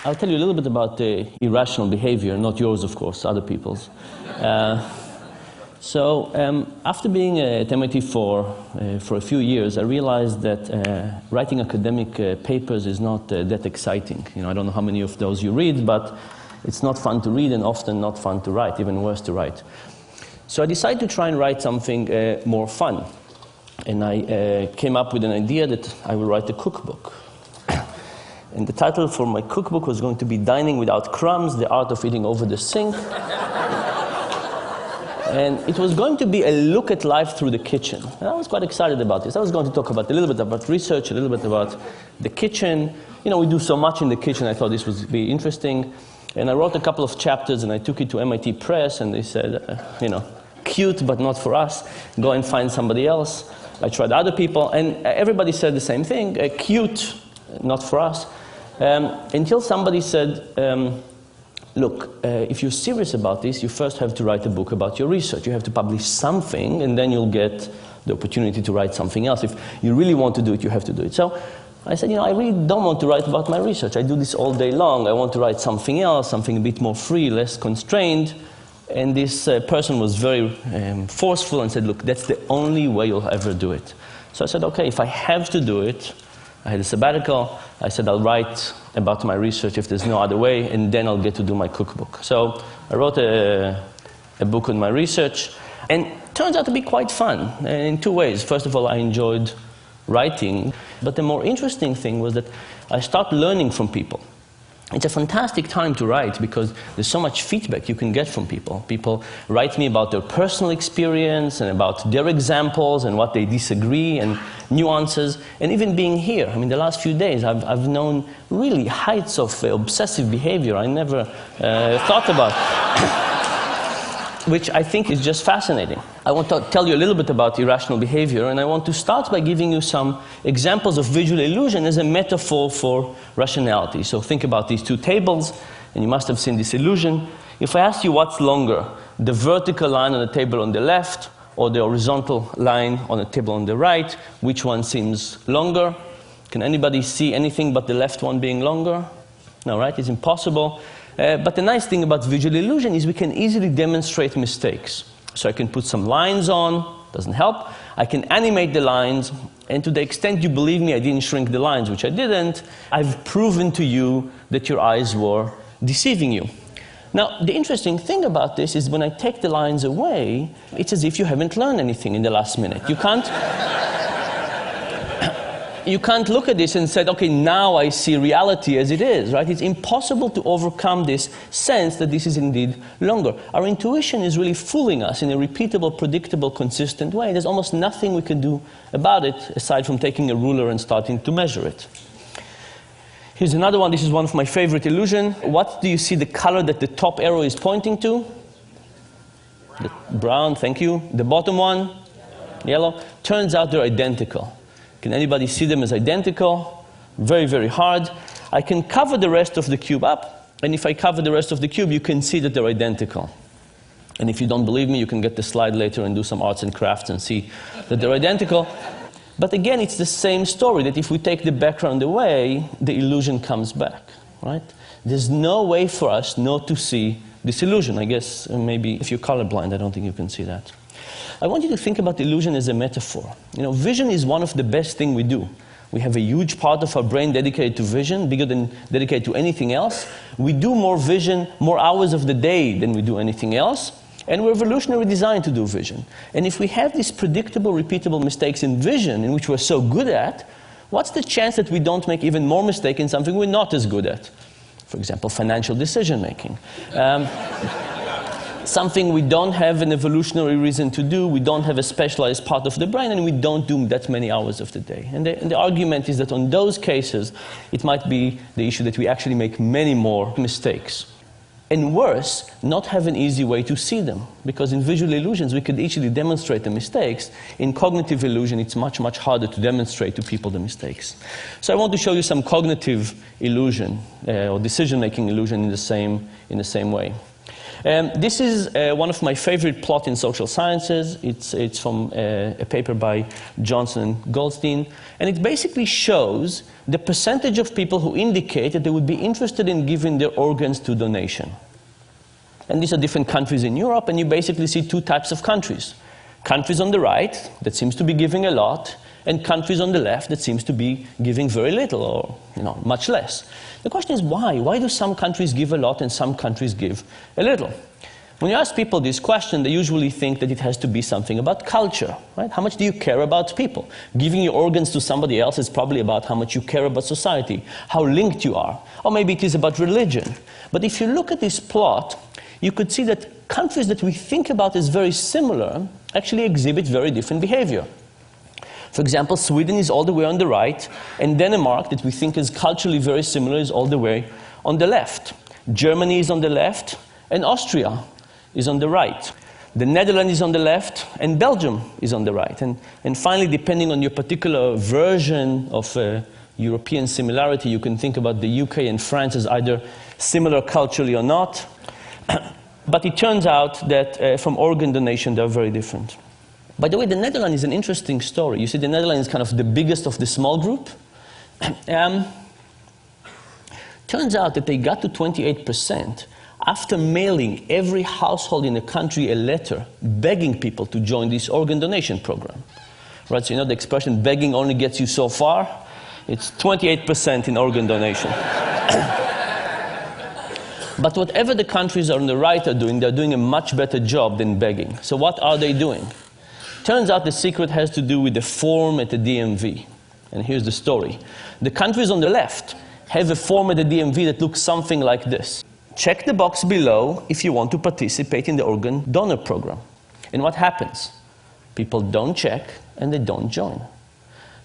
I'll tell you a little bit about irrational behavior, not yours, of course, other people's. After being at MIT for a few years, I realized that writing academic papers is not that exciting. You know, I don't know how many of those you read, but it's not fun to read and often not fun to write, even worse to write. So I decided to try and write something more fun. And I came up with an idea that I will write a cookbook. And the title for my cookbook was going to be Dining Without Crumbs, The Art of Eating Over the Sink. And it was going to be a look at life through the kitchen. And I was quite excited about this. I was going to talk about a little bit about research, a little bit about the kitchen. You know, we do so much in the kitchen, I thought this would be interesting. And I wrote a couple of chapters and I took it to MIT Press and they said, you know, cute but not for us, go and find somebody else. I tried other people and everybody said the same thing, cute, not for us. Until somebody said, look, if you're serious about this, you first have to write a book about your research. You have to publish something, and then you'll get the opportunity to write something else. If you really want to do it, you have to do it. So I said, you know, I really don't want to write about my research. I do this all day long. I want to write something else, something a bit more free, less constrained. And this person was very forceful and said, look, that's the only way you'll ever do it. So I said, okay, if I have to do it, I had a sabbatical. I said, I'll write about my research if there's no other way, and then I'll get to do my cookbook. So I wrote a book on my research, and it turns out to be quite fun in two ways. First of all, I enjoyed writing, but the more interesting thing was that I started learning from people. It's a fantastic time to write because there's so much feedback you can get from people. People write me about their personal experience and about their examples and what they disagree and nuances. And even being here, I mean, the last few days, I've known really heights of obsessive behavior I never thought about, which I think is just fascinating. I want to tell you a little bit about irrational behavior, and I want to start by giving you some examples of visual illusion as a metaphor for rationality. So think about these two tables, and you must have seen this illusion. If I ask you what's longer, the vertical line on the table on the left or the horizontal line on the table on the right, which one seems longer? Can anybody see anything but the left one being longer? No, right? It's impossible. But the nice thing about visual illusion is we can easily demonstrate mistakes. So I can put some lines on, doesn't help. I can animate the lines, and to the extent you believe me, I didn't shrink the lines, which I didn't. I've proven to you that your eyes were deceiving you. Now, the interesting thing about this is when I take the lines away, it's as if you haven't learned anything in the last minute. You can't look at this and say, okay, now I see reality as it is, right? It's impossible to overcome this sense that this is indeed longer. Our intuition is really fooling us in a repeatable, predictable, consistent way. There's almost nothing we can do about it aside from taking a ruler and starting to measure it. Here's another one. This is one of my favorite illusions. What do you see the color that the top arrow is pointing to? The brown, thank you. The bottom one? Yellow. Turns out they're identical. Can anybody see them as identical? Very, very hard. I can cover the rest of the cube up, and if I cover the rest of the cube, you can see that they're identical. And if you don't believe me, you can get the slide later and do some arts and crafts and see that they're identical. But again, it's the same story, that if we take the background away, the illusion comes back, right? There's no way for us not to see this illusion. I guess maybe if you're colorblind, I don't think you can see that. I want you to think about illusion as a metaphor. You know, vision is one of the best things we do. We have a huge part of our brain dedicated to vision, bigger than dedicated to anything else. We do more vision, more hours of the day than we do anything else. And we're evolutionarily designed to do vision. And if we have these predictable, repeatable mistakes in vision, in which we're so good at, what's the chance that we don't make even more mistakes in something we're not as good at? For example, financial decision making. Something we don't have an evolutionary reason to do, we don't have a specialized part of the brain, and we don't do that many hours of the day. And the argument is that on those cases, it might be the issue that we actually make many more mistakes. And worse, not have an easy way to see them. Because in visual illusions, we could easily demonstrate the mistakes. In cognitive illusion, it's much, much harder to demonstrate to people the mistakes. So I want to show you some cognitive illusion, or decision-making illusion in the same way. This is one of my favorite plots in social sciences. It's from a paper by Johnson and Goldstein. And it basically shows the percentage of people who indicate that they would be interested in giving their organs to donation. And these are different countries in Europe, and you basically see two types of countries. Countries on the right that seems to be giving a lot, and countries on the left that seems to be giving very little, or much less. The question is why? Why do some countries give a lot and some countries give a little? When you ask people this question, they usually think that it has to be something about culture, right? How much do you care about people? Giving your organs to somebody else is probably about how much you care about society, how linked you are, or maybe it is about religion. But if you look at this plot, you could see that countries that we think about as very similar actually exhibit very different behavior. For example, Sweden is all the way on the right, and Denmark, that we think is culturally very similar, is all the way on the left. Germany is on the left, and Austria is on the right. The Netherlands is on the left, and Belgium is on the right. And finally, depending on your particular version of European similarity, you can think about the UK and France as either similar culturally or not. But it turns out that from organ donation, they're very different. By the way, the Netherlands is an interesting story. You see, the Netherlands is kind of the biggest of the small group. Turns out that they got to 28% after mailing every household in the country a letter begging people to join this organ donation program. Right, so you know the expression, begging only gets you so far? It's 28% in organ donation. But whatever the countries on the right are doing, they're doing a much better job than begging. So what are they doing? Turns out the secret has to do with the form at the DMV. And here's the story. The countries on the left have a form at the DMV that looks something like this. Check the box below if you want to participate in the organ donor program. And what happens? People don't check and they don't join.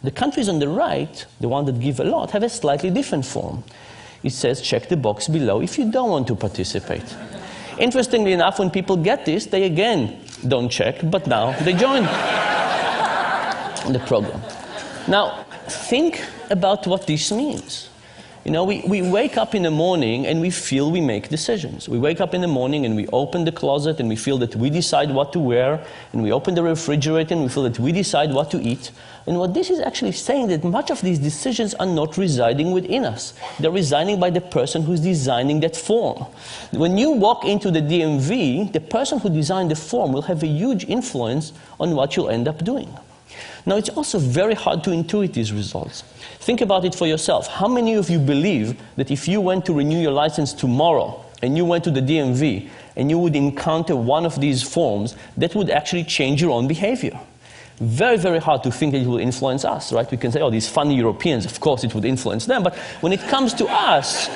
The countries on the right, the ones that give a lot, have a slightly different form. It says check the box below if you don't want to participate. Interestingly enough, when people get this, they again don't check, but now they join the program. Now, think about what this means. You know, we wake up in the morning and we feel we make decisions. We wake up in the morning and we open the closet and we feel that we decide what to wear, and we open the refrigerator and we feel that we decide what to eat. And what this is actually saying that much of these decisions are not residing within us. They're residing by the person who's designing that form. When you walk into the DMV, the person who designed the form will have a huge influence on what you'll end up doing. Now, it's also very hard to intuit these results. Think about it for yourself. How many of you believe that if you went to renew your license tomorrow and you went to the DMV and you would encounter one of these forms, that would actually change your own behavior? Very, very hard to think that it will influence us, right? We can say, oh, these funny Europeans, of course it would influence them. But when it comes to us,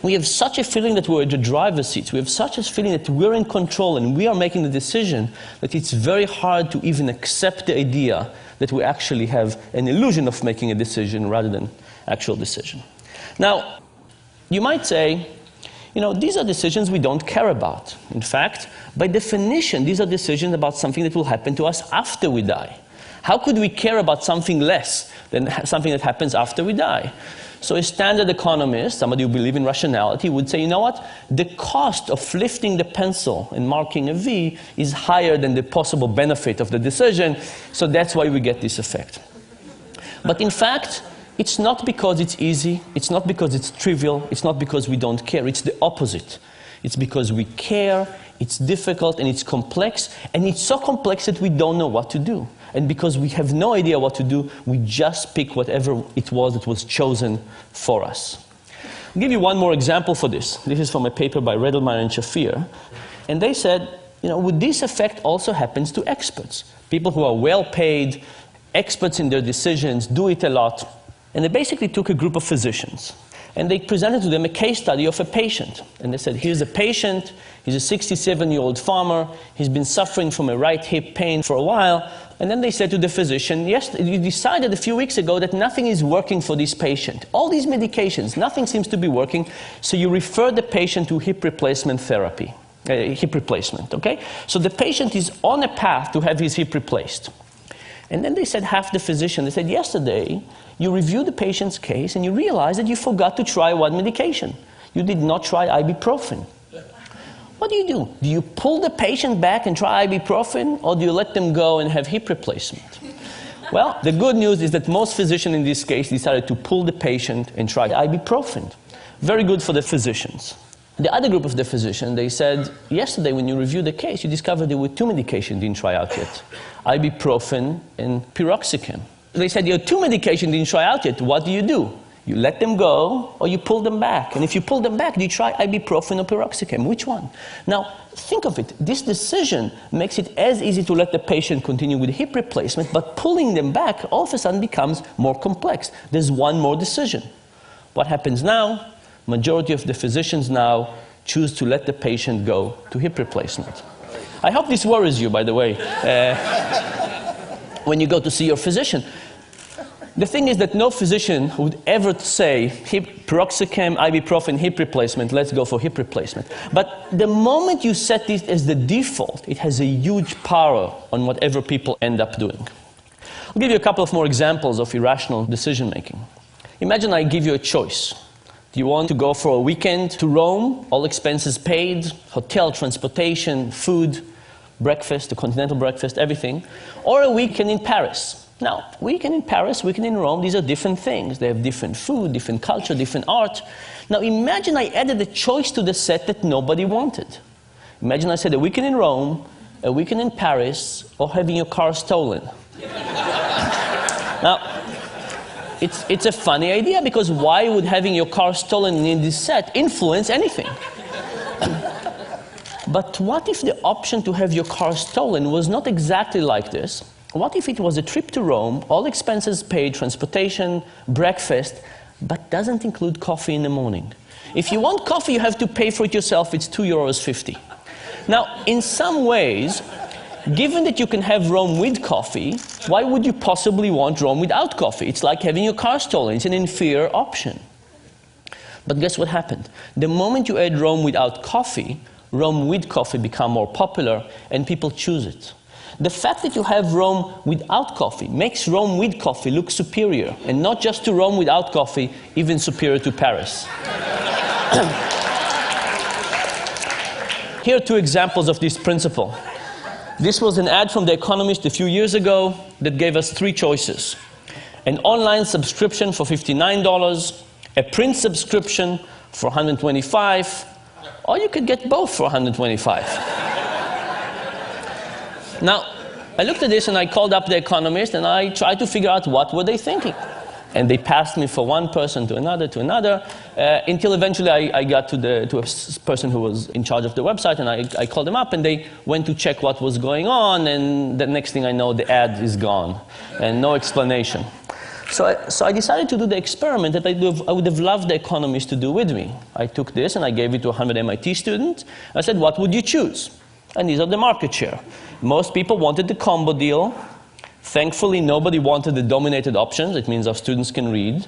we have such a feeling that we're at the driver's seat. We have such a feeling that we're in control and we are making the decision that it's very hard to even accept the idea that we actually have an illusion of making a decision rather than actual decision. Now, you might say, you know, these are decisions we don't care about. In fact, by definition, these are decisions about something that will happen to us after we die. How could we care about something less than something that happens after we die? So a standard economist, somebody who believes in rationality, would say, you know what? The cost of lifting the pencil and marking a V is higher than the possible benefit of the decision, so that's why we get this effect. But in fact, it's not because it's easy, it's not because it's trivial, it's not because we don't care, it's the opposite. It's because we care, it's difficult, and it's complex, and it's so complex that we don't know what to do. And because we have no idea what to do, we just pick whatever it was that was chosen for us. I'll give you one more example for this. This is from a paper by Redelmeier and Shafir. And they said, you know, would this effect also happens to experts? People who are well paid, experts in their decisions, do it a lot. And they basically took a group of physicians. And they presented to them a case study of a patient. And they said, here's a patient, he's a 67-year-old farmer, he's been suffering from a right hip pain for a while. And then they said to the physician, yes, you decided a few weeks ago that nothing is working for this patient. All these medications, nothing seems to be working, so you refer the patient to hip replacement therapy, hip replacement, okay? So the patient is on a path to have his hip replaced. And then they said, half the physician, they said, yesterday, you reviewed the patient's case and you realized that you forgot to try one medication. You did not try ibuprofen. what do? Do you pull the patient back and try ibuprofen, or do you let them go and have hip replacement? Well, the good news is that most physicians in this case decided to pull the patient and try ibuprofen. Very good for the physicians. The other group of the physicians, they said, yesterday when you reviewed the case, you discovered there were 2 medications you didn't try out yet, ibuprofen and piroxicam. They said, you have 2 medications you didn't try out yet. What do? You let them go, or you pull them back. And if you pull them back, do you try ibuprofen or piroxicam? Which one? Now, think of it. This decision makes it as easy to let the patient continue with hip replacement, but pulling them back all of a sudden becomes more complex. There's one more decision. What happens now? Majority of the physicians now choose to let the patient go to hip replacement. I hope this worries you, by the way, when you go to see your physician. The thing is that no physician would ever say, piroxicam, ibuprofen, hip replacement, let's go for hip replacement. But the moment you set this as the default, it has a huge power on whatever people end up doing. I'll give you a couple of more examples of irrational decision making. Imagine I give you a choice. Do you want to go for a weekend to Rome, all expenses paid, hotel, transportation, food, breakfast, a continental breakfast, everything, or a weekend in Paris? Now, weekend in Paris, weekend in Rome, these are different things. They have different food, different culture, different art. Now, imagine I added a choice to the set that nobody wanted. Imagine I said a weekend in Rome, a weekend in Paris, or having your car stolen. Now, it's a funny idea, because why would having your car stolen in this set influence anything? But what if the option to have your car stolen was not exactly like this? What if it was a trip to Rome, all expenses paid, transportation, breakfast, but doesn't include coffee in the morning? If you want coffee, you have to pay for it yourself. It's €2.50. Now, in some ways, given that you can have Rome with coffee, why would you possibly want Rome without coffee? It's like having your car stolen. It's an inferior option. But guess what happened? The moment you add Rome without coffee, Rome with coffee become more popular, and people choose it. The fact that you have Rome without coffee makes Rome with coffee look superior, and not just to Rome without coffee, even superior to Paris. Here are 2 examples of this principle. This was an ad from The Economist a few years ago that gave us 3 choices. An online subscription for $59, a print subscription for $125, or you could get both for $125. Now, I looked at this and I called up The Economist and I tried to figure out what were they thinking. And they passed me for one person to another, until eventually I got to a person who was in charge of the website, and I called them up and they went to check what was going on, and the next thing I know, the ad is gone and no explanation. So I decided to do the experiment that I would have loved The Economist to do with me. I took this and I gave it to 100 MIT students. I said, what would you choose? And these are the market share. Most people wanted the combo deal. Thankfully, nobody wanted the dominated options. It means our students can read.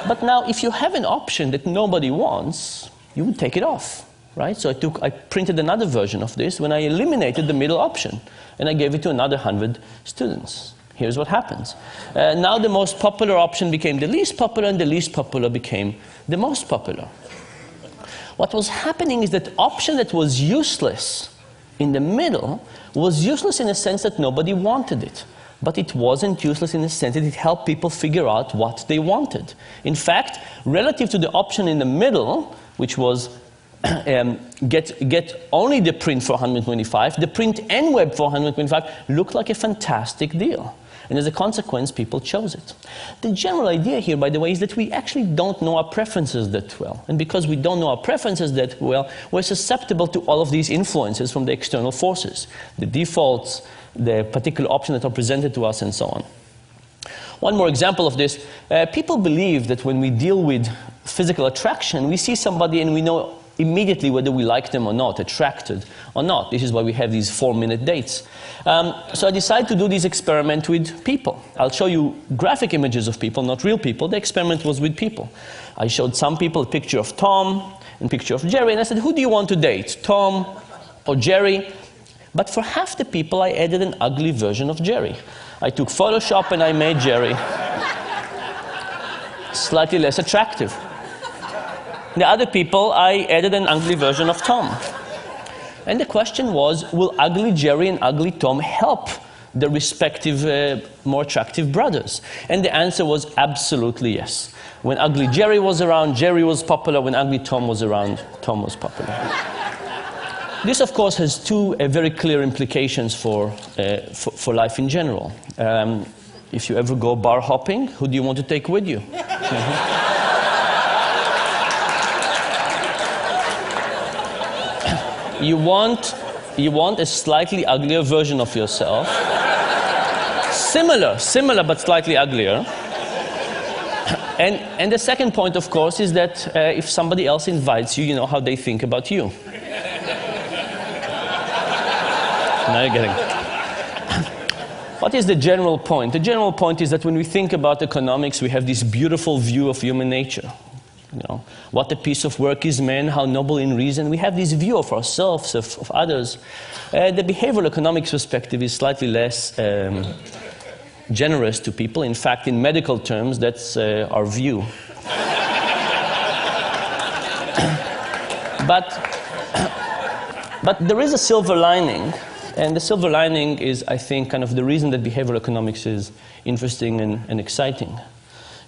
But now, if you have an option that nobody wants, you would take it off, right? So I printed another version of this when I eliminated the middle option, and I gave it to another 100 students. Here's what happens. Now the most popular option became the least popular, and the least popular became the most popular. What was happening is that option that was useless in the middle was useless in the sense that nobody wanted it. But it wasn't useless in the sense that it helped people figure out what they wanted. In fact, relative to the option in the middle, which was get only the print for $125, the print and web for $125 looked like a fantastic deal. And as a consequence, people chose it. The general idea here, by the way, is that we actually don't know our preferences that well. And because we don't know our preferences that well, we're susceptible to all of these influences from the external forces, the defaults, the particular options that are presented to us, and so on. One more example of this. People believe that when we deal with physical attraction, we see somebody and we know immediately whether we like them or not, attracted or not. This is why we have these 4-minute dates. So I decided to do this experiment with people. I'll show you graphic images of people, not real people. The experiment was with people. I showed some people a picture of Tom and a picture of Jerry, and I said, who do you want to date, Tom or Jerry? But for half the people, I added an ugly version of Jerry. I took Photoshop and I made Jerry slightly less attractive. The other people, I added an ugly version of Tom. And the question was, will ugly Jerry and ugly Tom help the respective more attractive brothers? And the answer was absolutely yes. When ugly Jerry was around, Jerry was popular. When ugly Tom was around, Tom was popular. This, of course, has two very clear implications for life in general. If you ever go bar hopping, who do you want to take with you? You want a slightly uglier version of yourself. Similar, but slightly uglier. And the second point, of course, is that if somebody else invites you, you know how they think about you. Now you're getting it. What is the general point? The general point is that when we think about economics, we have this beautiful view of human nature. You know, what a piece of work is man, how noble in reason. We have this view of ourselves, of others. The behavioral economics perspective is slightly less generous to people. In fact, in medical terms, that's our view. But there is a silver lining. And the silver lining is, I think, kind of the reason that behavioral economics is interesting and exciting.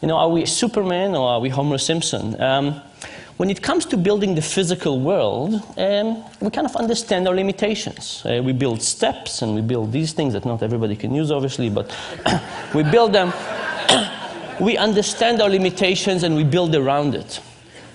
You know, are we Superman or are we Homer Simpson? When it comes to building the physical world, we kind of understand our limitations. We build steps and we build these things that not everybody can use, obviously, but we build them. We understand our limitations and we build around it.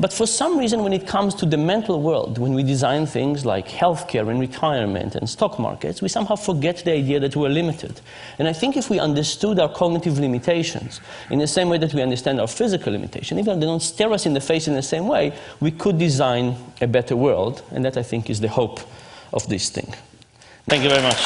But for some reason, when it comes to the mental world, when we design things like healthcare and retirement and stock markets, we somehow forget the idea that we're limited. And I think if we understood our cognitive limitations in the same way that we understand our physical limitations, even if they don't stare us in the face in the same way, we could design a better world. And that, I think, is the hope of this thing. Thank you very much.